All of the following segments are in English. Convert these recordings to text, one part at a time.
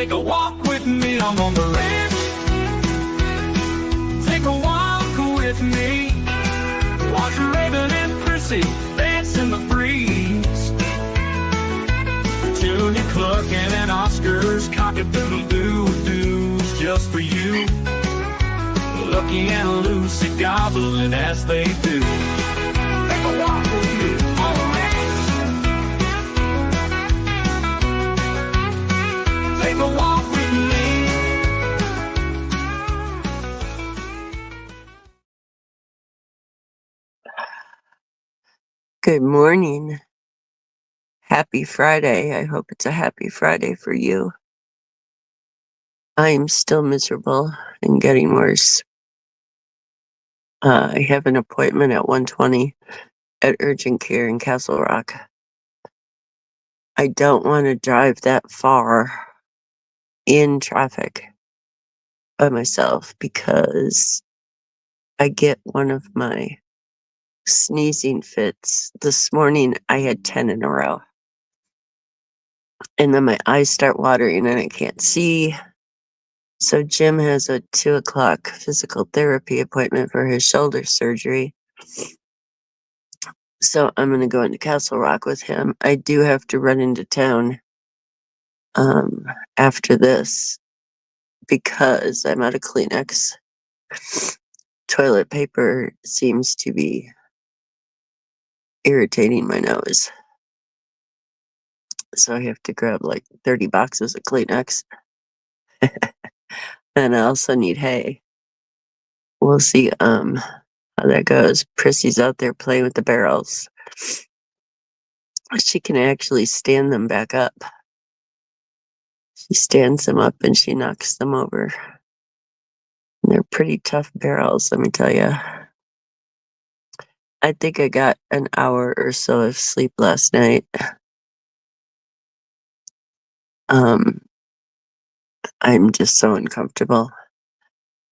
Take a walk with me, I'm on the ranch. Take a walk with me. Watch Raven and Prissy dance in the breeze. Junior clucking and Oscar's cock-a-doodle-doo-doos just for you. Lucky and Lucy gobbling as they do. Take a walk with me on the ranch. Take a walk with me. Good morning. Happy Friday. I hope it's a happy Friday for you. I am still miserable and getting worse. I have an appointment at 1:20 at urgent care in Castle Rock. I don't want to drive that far in traffic by myself because I get one of my sneezing fits. This morning I had 10 in a row. And then my eyes start watering and I can't see. So Jim has a 2:00 physical therapy appointment for his shoulder surgery. So I'm going to go into Castle Rock with him. I do have to run into town after this because I'm out of Kleenex. Toilet paper seems to be irritating my nose. So I have to grab like 30 boxes of Kleenex. And I also need hay. We'll see how that goes. Prissy's out there playing with the barrels. She can actually stand them back up. She stands them up and she knocks them over. And they're pretty tough barrels, let me tell you. I think I got an hour or so of sleep last night. I'm just so uncomfortable.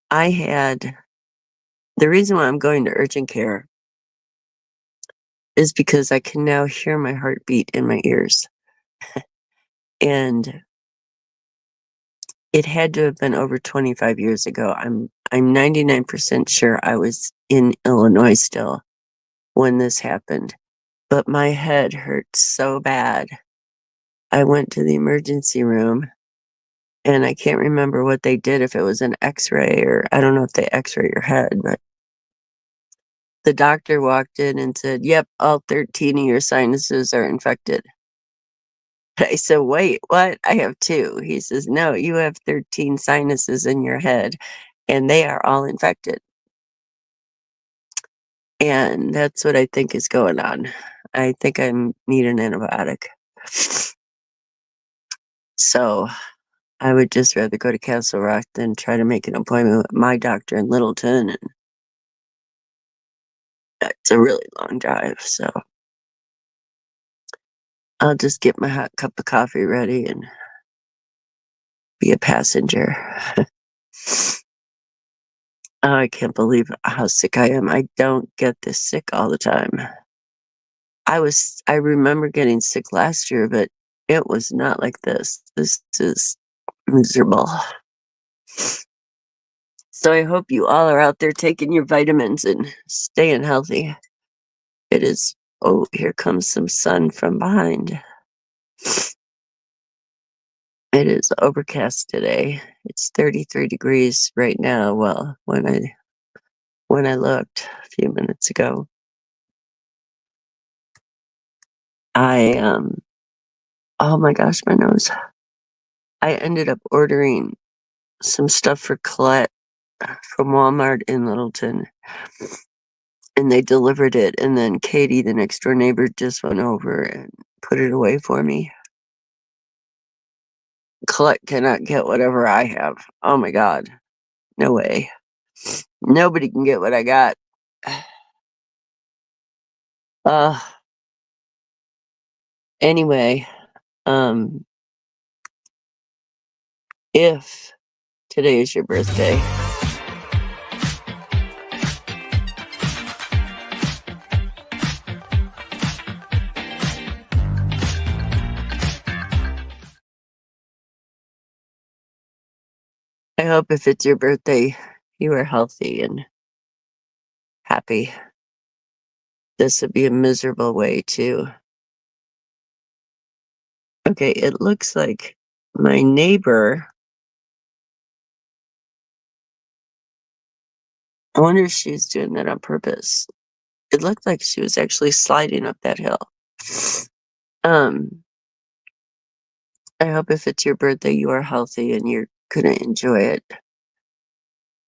The reason why I'm going to urgent care is because I can now hear my heartbeat in my ears. And it had to have been over 25 years ago. I'm 99% sure I was in Illinois still when this happened. But my head hurt so bad. I went to the emergency room and I can't remember what they did, if it was an x-ray or I don't know if they x-ray your head, but the doctor walked in and said, "Yep, all 13 of your sinuses are infected." I said, "Wait, what? I have 2. He says, "No, you have 13 sinuses in your head and they are all infected." And that's what I think is going on. I think I need an antibiotic. So I would just rather go to Castle Rock than try to make an appointment with my doctor in Littleton. And it's a really long drive, so I'll just get my hot cup of coffee ready and be a passenger. Oh, I can't believe how sick I am. I don't get this sick all the time. I remember getting sick last year, but it was not like this. This is miserable. So I hope you all are out there taking your vitamins and staying healthy. It is, oh, here comes some sun from behind. It is overcast today. It's 33 degrees right now. Well, when I looked a few minutes ago, oh my gosh, my nose. I ended up ordering some stuff for Colette from Walmart in Littleton, and they delivered it, and then Katie, the next door neighbor, just went over and put it away for me. Colette cannot get whatever I have. Oh my God. No way. Nobody can get what I got. Anyway, if today is your birthday, I hope if it's your birthday, you are healthy and happy. This would be a miserable way to. Okay, it looks like my neighbor. I wonder if she's doing that on purpose. It looked like she was actually sliding up that hill. Um, I hope if it's your birthday, you are healthy and you're gonna enjoy it.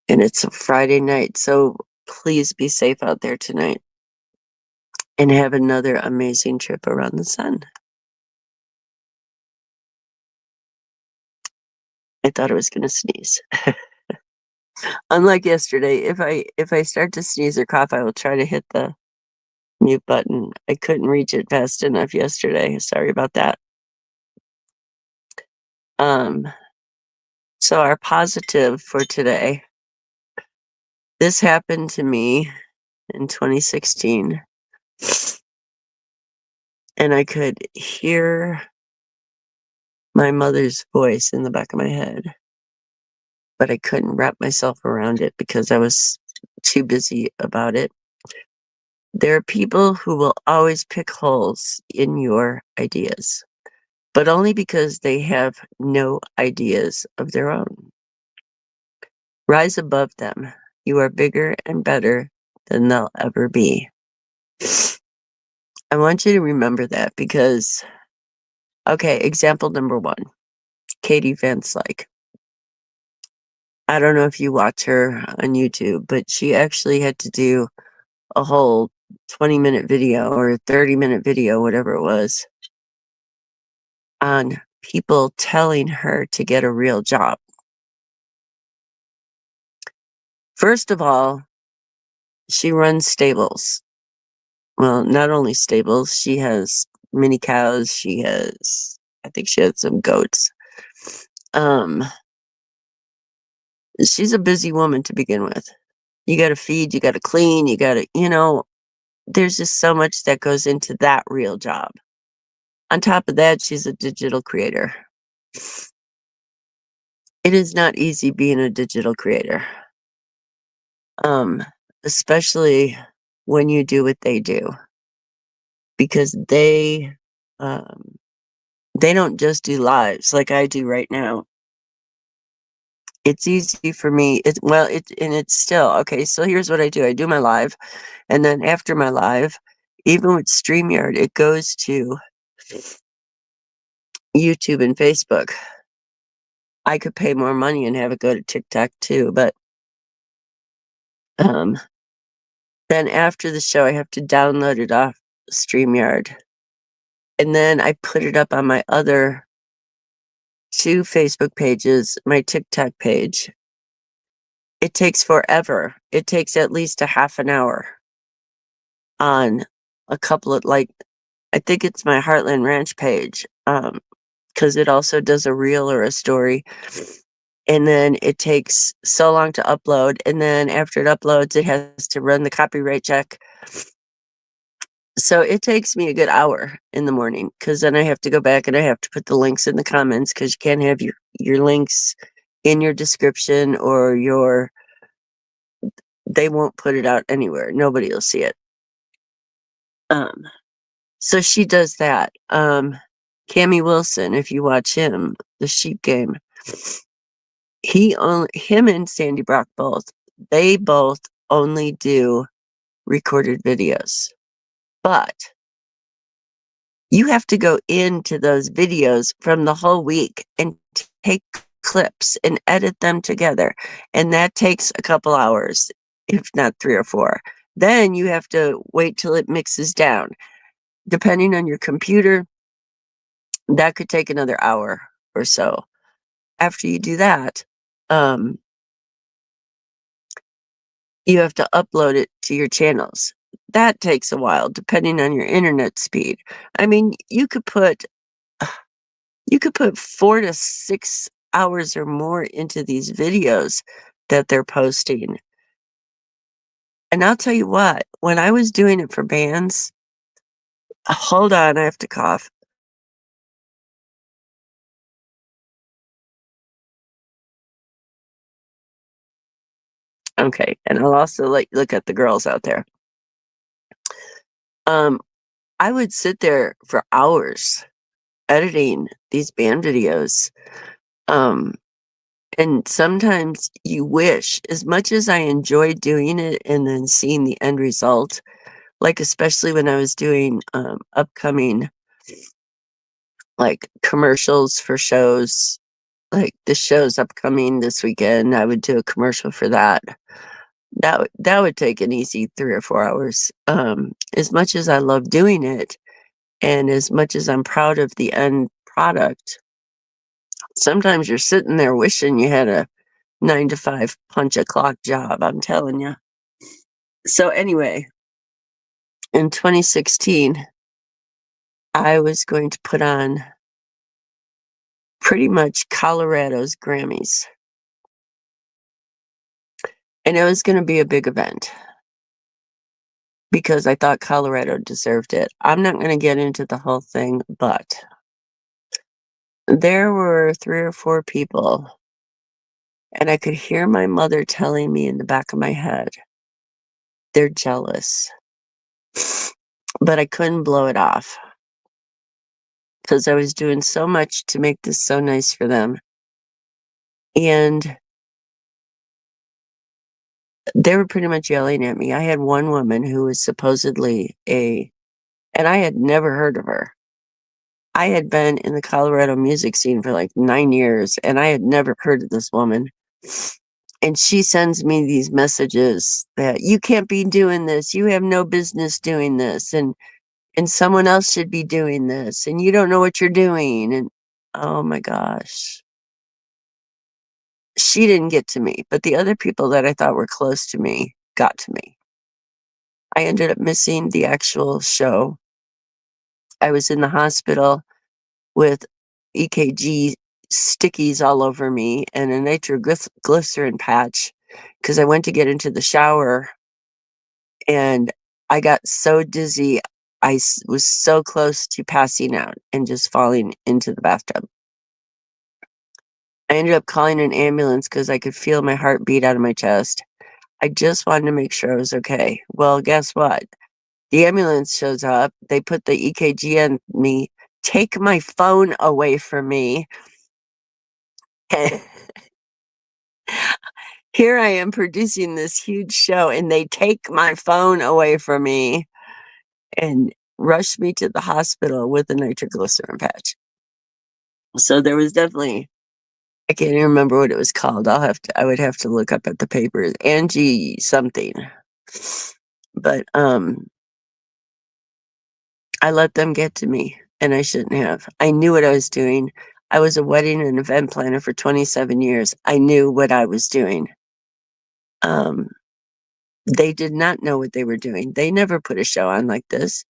And it's a Friday night, so please be safe out there tonight and have another amazing trip around the sun. I thought I was gonna sneeze. Unlike yesterday, if I start to sneeze or cough, I will try to hit the mute button. I couldn't reach it fast enough yesterday. Sorry about that. Um, so our positive for today. This happened to me in 2016, and I could hear my mother's voice in the back of my head, but I couldn't wrap myself around it because I was too busy about it. There are people who will always pick holes in your ideas, but only because they have no ideas of their own. Rise above them. You are bigger and better than they'll ever be. I want you to remember that because, okay, example number one, Katie Van Slyke. I don't know if you watch her on YouTube, but she actually had to do a whole 20-minute video or 30-minute video, whatever it was, on people telling her to get a real job. First of all, she runs stables. Well, not only stables, she has mini cows, I think she has some goats. Um, she's a busy woman to begin with. You got to feed, you got to clean, you got to, there's just so much that goes into that real job. On top of that, she's a digital creator. It is not easy being a digital creator, um, especially when you do what they do, because they don't just do lives like I do right now. It's easy for me. It's still okay. So here's what I do: I do my live, and then after my live, even with StreamYard, it goes to YouTube and Facebook. I could pay more money and have it go to TikTok too, but um, then after the show, I have to download it off StreamYard, and then I put it up on my other two Facebook pages, my TikTok page. It takes forever. It takes at least a half an hour on a couple of I think it's my Heartland Ranch page, because it also does a reel or a story. And then it takes so long to upload. And then after it uploads, it has to run the copyright check. So it takes me a good hour in the morning because then I have to go back and I have to put the links in the comments because you can't have your links in your description or they won't put it out anywhere. Nobody will see it. Um, so she does that. Cammy Wilson, if you watch him, the Sheep Game, him and Sandy Brock they both only do recorded videos. But you have to go into those videos from the whole week and take clips and edit them together. And that takes a couple hours, if not 3 or 4. Then you have to wait till it mixes down. Depending on your computer, that could take another hour or so. After you do that, um, you have to upload it to your channels. That takes a while, depending on your internet speed. I mean, you could put 4 to 6 hours or more into these videos that they're posting. And I'll tell you what, when I was doing it for bands, hold on, I have to cough. Okay, and I'll also look at the girls out there. I would sit there for hours editing these band videos. Um, and sometimes you wish, as much as I enjoyed doing it and then seeing the end result, like especially when I was doing upcoming like commercials for shows, like the show's upcoming this weekend, I would do a commercial for that. That would take an easy 3 or 4 hours. As much as I love doing it, and as much as I'm proud of the end product, sometimes you're sitting there wishing you had a 9 to 5 punch a clock job, I'm telling you. So anyway, in 2016, I was going to put on pretty much Colorado's Grammys. And it was going to be a big event because I thought Colorado deserved it. I'm not going to get into the whole thing, but there were 3 or 4 people, and I could hear my mother telling me in the back of my head, they're jealous. But I couldn't blow it off because I was doing so much to make this so nice for them. And they were pretty much yelling at me. I had one woman who was supposedly and I had never heard of her. I had been in the Colorado music scene for like 9 years, and I had never heard of this woman. And she sends me these messages that you can't be doing this. You have no business doing this. And someone else should be doing this. And you don't know what you're doing. And oh my gosh. She didn't get to me, but the other people that I thought were close to me got to me. I ended up missing the actual show. I was in the hospital with EKG stickies all over me and a nitroglycerin patch because I went to get into the shower and I got so dizzy. Was so close to passing out and just falling into the bathtub. I ended up calling an ambulance because I could feel my heart beat out of my chest. I just wanted to make sure I was okay. Well, guess what? The ambulance shows up. They put the EKG on me, take my phone away from me. Here I am producing this huge show, and they take my phone away from me and rush me to the hospital with a nitroglycerin patch. So there was definitely, I can't even remember what it was called. I would have to look up at the papers. Angie something. But I let them get to me, and I shouldn't have. I knew what I was doing. I was a wedding and event planner for 27 years. I knew what I was doing. They did not know what they were doing. They never put a show on like this.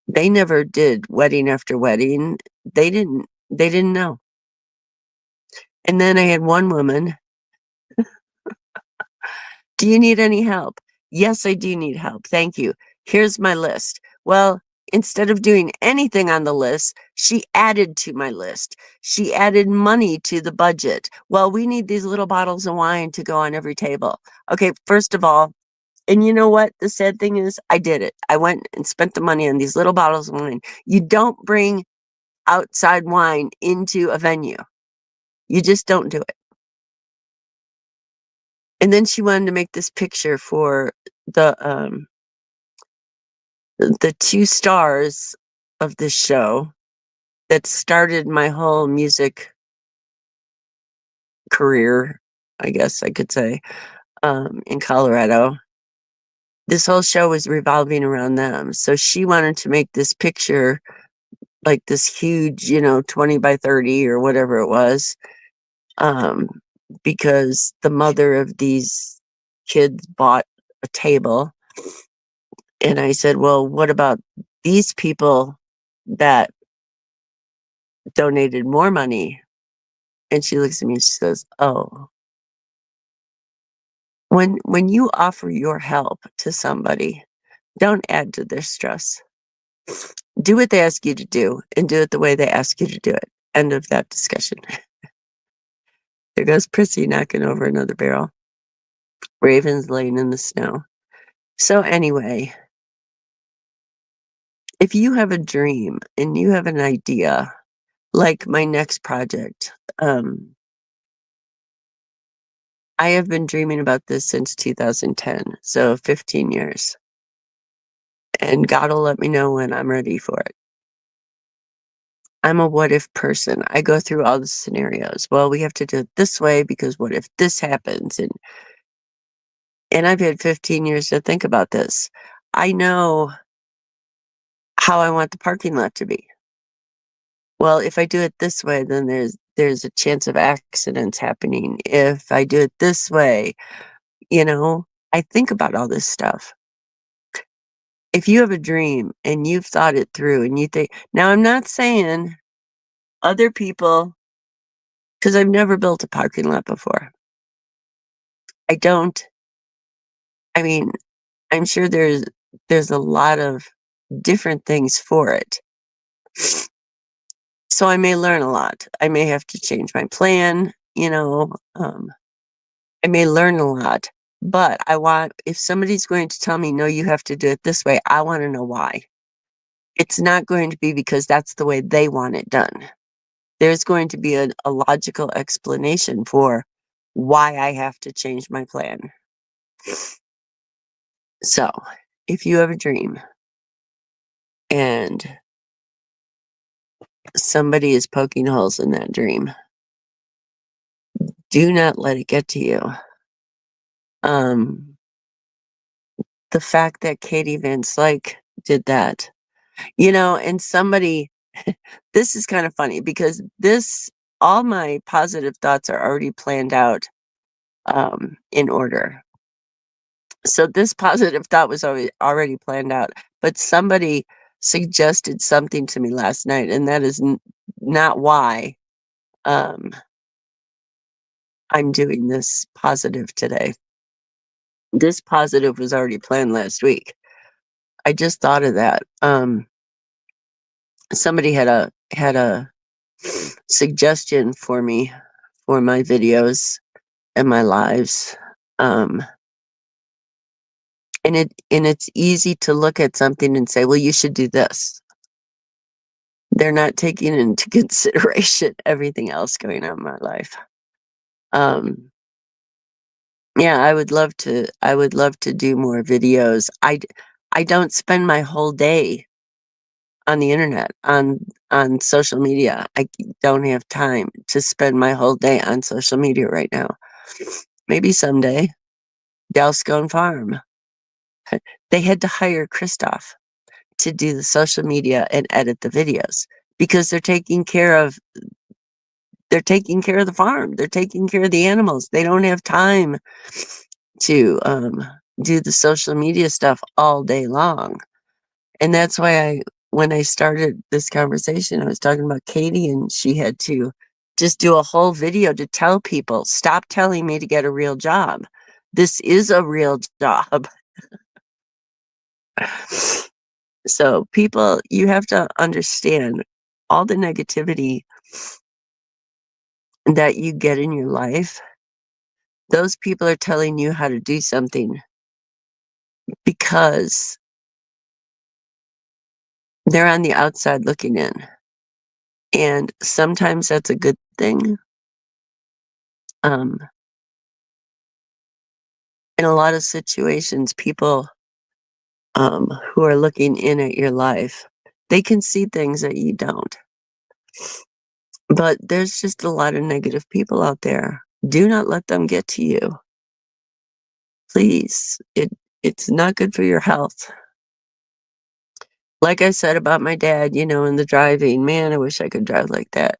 They never did wedding after wedding. They didn't know. And then I had one woman, "Do you need any help?" "Yes, I do need help. Thank you. Here's my list." Well, instead of doing anything on the list, she added to my list. She added money to the budget. "Well, we need these little bottles of wine to go on every table." Okay, first of all, and you know what? The sad thing is, I did it. I went and spent the money on these little bottles of wine. You don't bring outside wine into a venue. You just don't do it. And then she wanted to make this picture for the um the 2 stars of this show that started my whole music career, I guess I could say, in Colorado. This whole show was revolving around them. So she wanted to make this picture, like this huge, 20 by 30 or whatever it was, um, because the mother of these kids bought a table. And I said, "Well, what about these people that donated more money?" And she looks at me and she says, "Oh, when you offer your help to somebody, don't add to their stress. Do what they ask you to do and do it the way they ask you to do it." End of that discussion. There goes Prissy knocking over another barrel. Ravens laying in the snow. So anyway, if you have a dream and you have an idea, like my next project, I have been dreaming about this since 2010, so 15 years. And God will let me know when I'm ready for it. I'm a what if person. I go through all the scenarios. Well, we have to do it this way because what if this happens? And I've had 15 years to think about this. I know how I want the parking lot to be. Well, if I do it this way, then there's a chance of accidents happening. If I do it this way, you know, I think about all this stuff. If you have a dream and you've thought it through and you think, now I'm not saying other people, because I've never built a parking lot before. I don't, I mean, I'm sure there's a lot of different things for it. So I may learn a lot. I may have to change my plan, I may learn a lot, but if somebody's going to tell me, no, you have to do it this way, I want to know why. It's not going to be because that's the way they want it done. There's going to be a logical explanation for why I have to change my plan. So, if you have a dream and somebody is poking holes in that dream, do not let it get to you. Um, the fact that Katie Van Slyke did that, and somebody, this is kind of funny because all my positive thoughts are already planned out in order. So this positive thought was already planned out, but somebody suggested something to me last night, and that is not why um, I'm doing this positive today. This positive was already planned last week. I just thought of that. Somebody had a suggestion for me for my videos and my lives. Um, and it's easy to look at something and say, well, you should do this. They're not taking into consideration everything else going on in my life. Um, yeah, I would love to do more videos. I don't spend my whole day on the internet, on social media. I don't have time to spend my whole day on social media right now. Maybe someday. Dalscone Farm. They had to hire Christoph to do the social media and edit the videos because they're taking care of the farm. They're taking care of the animals. They don't have time to do the social media stuff all day long. And that's why when I started this conversation, I was talking about Katie, and she had to just do a whole video to tell people, stop telling me to get a real job. This is a real job. So, people, you have to understand all the negativity that you get in your life. Those people are telling you how to do something because they're on the outside looking in. And sometimes that's a good thing. Um, in a lot of situations, people who are looking in at your life, they can see things that you don't. But there's just a lot of negative people out there. Do not let them get to you. Please. It's not good for your health. Like I said about my dad, and the driving, man, I wish I could drive like that.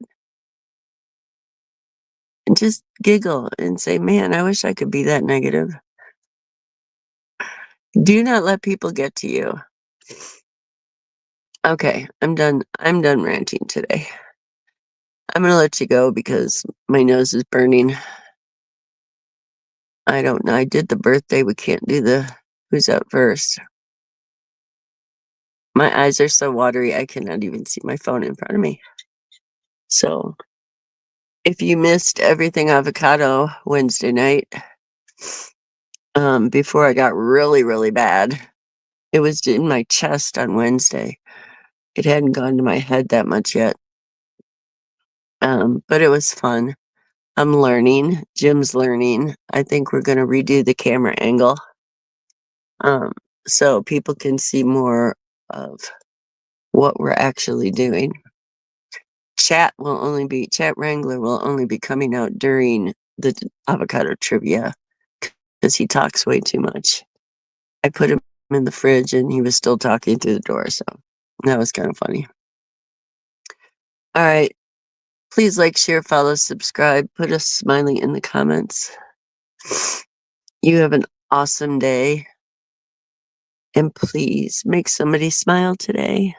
And just giggle and say, man, I wish I could be that negative. Do not let people get to you. Okay, I'm done. I'm done ranting today. I'm gonna let you go because my nose is burning. I don't know. I did the birthday. We can't do the who's up first. My eyes are so watery, I cannot even see my phone in front of me. So, if you missed Everything Avocado Wednesday night, before I got really, really bad. It was in my chest on Wednesday. It hadn't gone to my head that much yet. But it was fun. I'm learning. Jim's learning. I think we're gonna redo the camera angle, um, so people can see more of what we're actually doing. Chat Wrangler will only be coming out during the avocado trivia because he talks way too much. I put him in the fridge and he was still talking through the door, so that was kind of funny. All right. Please like, share, follow, subscribe, put a smiley in the comments. You have an awesome day. And please make somebody smile today.